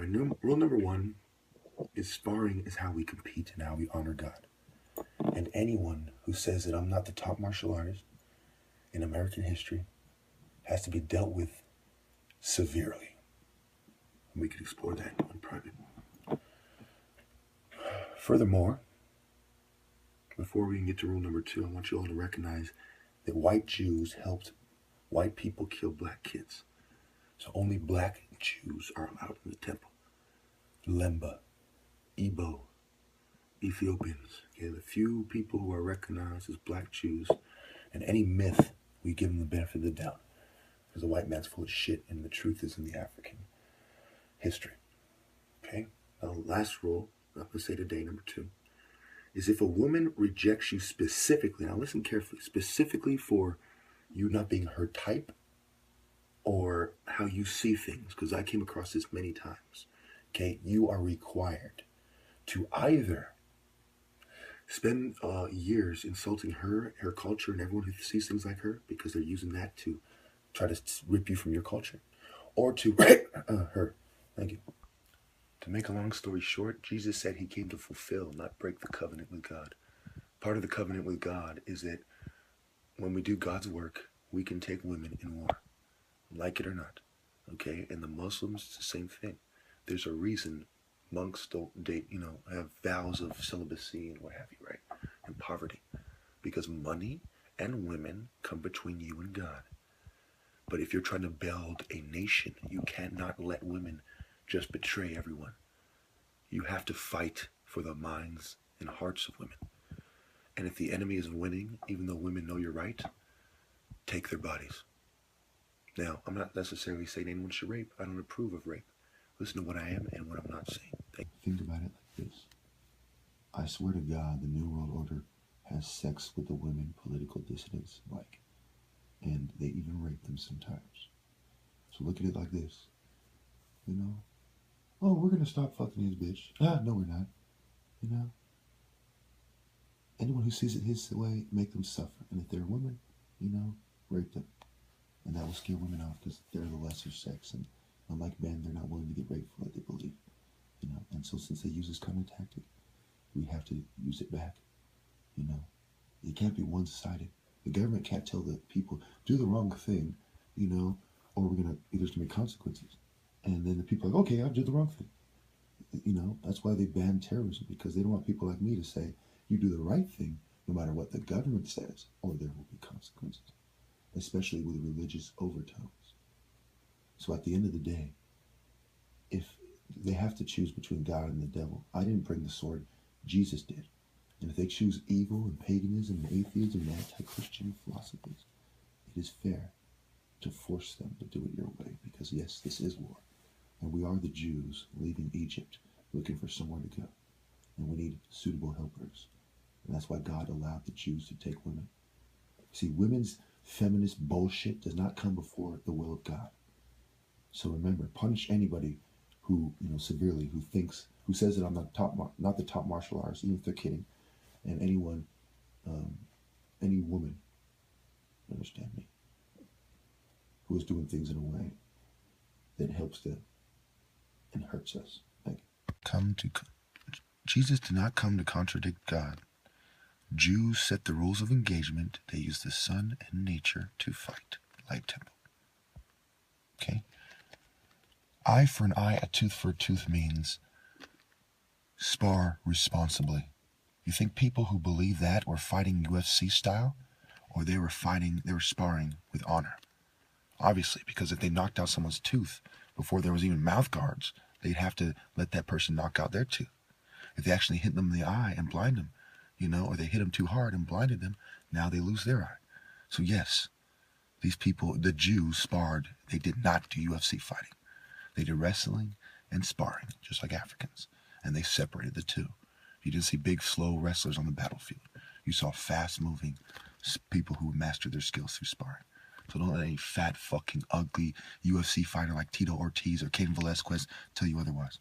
All right, rule number one is sparring is how we compete and how we honor God. And anyone who says that I'm not the top martial artist in American history has to be dealt with severely. And we could explore that in private. Furthermore, before we can get to rule number two, I want you all to recognize that white Jews helped white people kill black kids. So only black Jews are allowed in the temple. Lemba, Igbo, Ethiopians. Okay, the few people who are recognized as black Jews, and any myth, we give them the benefit of the doubt. Because the white man's full of shit, and the truth is in the African history. Okay? Now, the last rule, I'm going to say today, number two, is if a woman rejects you specifically, now listen carefully, specifically for you not being her type or how you see things, because I came across this many times, okay, you are required to either spend years insulting her culture, and everyone who sees things like her, because they're using that to try to rip you from your culture, or to her. Thank you. To make a long story short, Jesus said he came to fulfill, not break the covenant with God. Part of the covenant with God is that when we do God's work, we can take women in war, like it or not. Okay? And the Muslims, it's the same thing. There's a reason monks don't date, have vows of celibacy and what have you, right? And poverty. Because money and women come between you and God. But if you're trying to build a nation, you cannot let women just betray everyone. You have to fight for the minds and hearts of women. And if the enemy is winning, even though women know you're right, take their bodies. Now, I'm not necessarily saying anyone should rape. I don't approve of rape. Listen to what I am and what I'm not saying. Think about it like this. I swear to God, the New World Order has sex with the women political dissidents like. And they even rape them sometimes. So look at it like this. Oh, we're going to stop fucking his bitch. No, we're not. Anyone who sees it his way, make them suffer. And if they're women, rape them. And that will scare women off because they're the lesser sex. And unlike men, they're not willing to get raped for what they believe. And so since they use this kind of tactic, we have to use it back. It can't be one-sided. The government can't tell the people, do the wrong thing, or we're going to, there's going to be consequences. And then the people are like, okay, I'll do the wrong thing. That's why they ban terrorism, because they don't want people like me to say, you do the right thing, no matter what the government says, or there will be consequences, especially with religious overtones. So at the end of the day, if they have to choose between God and the devil, I didn't bring the sword, Jesus did. And if they choose evil and paganism and atheism and anti-Christian philosophies, it is fair to force them to do it your way, because yes, this is war. And we are the Jews leaving Egypt, looking for somewhere to go. And we need suitable helpers. And that's why God allowed the Jews to take women. See, women's feminist bullshit does not come before the will of God. So remember, punish anybody who, severely, who says that I'm not the top martial artist, even if they're kidding. And anyone, any woman, understand me, who is doing things in a way that helps them and hurts us. Thank you. Jesus did not come to contradict God. Jews set the rules of engagement. They use the sun and nature to fight, like temple. Okay? Eye for an eye, a tooth for a tooth means spar responsibly. You think people who believe that were fighting UFC style, or they were sparring with honor? Obviously, because if they knocked out someone's tooth before there was even mouth guards, they'd have to let that person knock out their tooth. If they actually hit them in the eye and blind them, or they hit them too hard and blinded them, now they lose their eye. So yes, these people, the Jews, sparred. They did not do UFC fighting. They did wrestling and sparring, just like Africans. And they separated the two. You didn't see big, slow wrestlers on the battlefield. You saw fast-moving people who mastered their skills through sparring. So don't let any fat, fucking, ugly UFC fighter like Tito Ortiz or Cain Velasquez tell you otherwise.